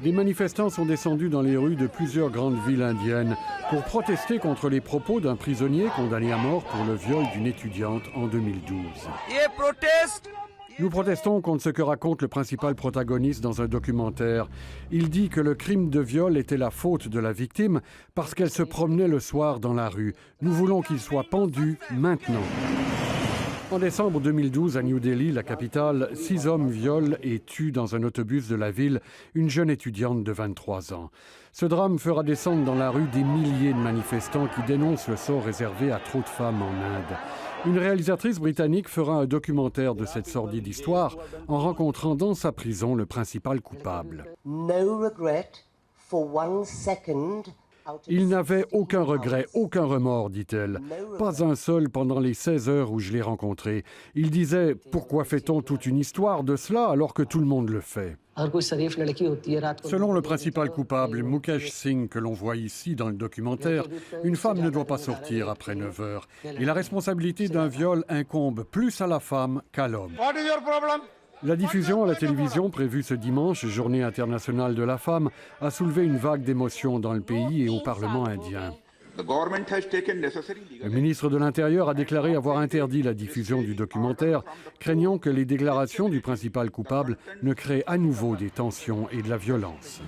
Des manifestants sont descendus dans les rues de plusieurs grandes villes indiennes pour protester contre les propos d'un prisonnier condamné à mort pour le viol d'une étudiante en 2012. Nous protestons contre ce que raconte le principal protagoniste dans un documentaire. Il dit que le crime de viol était la faute de la victime parce qu'elle se promenait le soir dans la rue. Nous voulons qu'il soit pendu maintenant. En décembre 2012, à New Delhi, la capitale, 6 hommes violent et tuent dans un autobus de la ville une jeune étudiante de 23 ans. Ce drame fera descendre dans la rue des milliers de manifestants qui dénoncent le sort réservé à trop de femmes en Inde. Une réalisatrice britannique fera un documentaire de cette sordide histoire en rencontrant dans sa prison le principal coupable. Il n'avait aucun regret, aucun remords, dit-elle. Pas un seul pendant les 16 heures où je l'ai rencontré. Il disait « Pourquoi fait-on toute une histoire de cela alors que tout le monde le fait ?» Selon le principal coupable, Mukesh Singh, que l'on voit ici dans le documentaire, une femme ne doit pas sortir après 9 heures. Et la responsabilité d'un viol incombe plus à la femme qu'à l'homme. La diffusion à la télévision prévue ce dimanche, Journée internationale de la femme, a soulevé une vague d'émotions dans le pays et au Parlement indien. Le ministre de l'Intérieur a déclaré avoir interdit la diffusion du documentaire, craignant que les déclarations du principal coupable ne créent à nouveau des tensions et de la violence.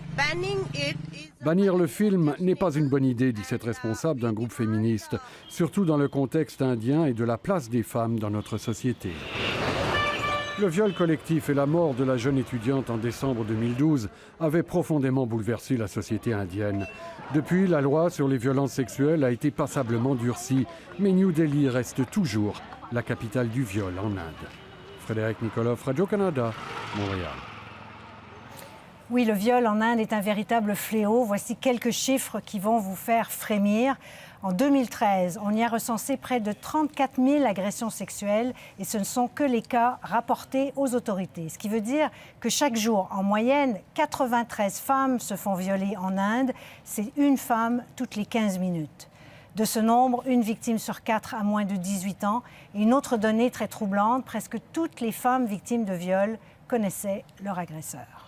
Bannir le film n'est pas une bonne idée, dit cette responsable d'un groupe féministe, surtout dans le contexte indien et de la place des femmes dans notre société. Le viol collectif et la mort de la jeune étudiante en décembre 2012 avaient profondément bouleversé la société indienne. Depuis, la loi sur les violences sexuelles a été passablement durcie, mais New Delhi reste toujours la capitale du viol en Inde. Frédéric Nicolov, Radio-Canada, Montréal. Oui, le viol en Inde est un véritable fléau. Voici quelques chiffres qui vont vous faire frémir. En 2013, on y a recensé près de 34 000 agressions sexuelles et ce ne sont que les cas rapportés aux autorités. Ce qui veut dire que chaque jour, en moyenne, 93 femmes se font violer en Inde. C'est une femme toutes les 15 minutes. De ce nombre, une victime sur 4 a moins de 18 ans. Et une autre donnée très troublante, presque toutes les femmes victimes de viol connaissaient leur agresseur.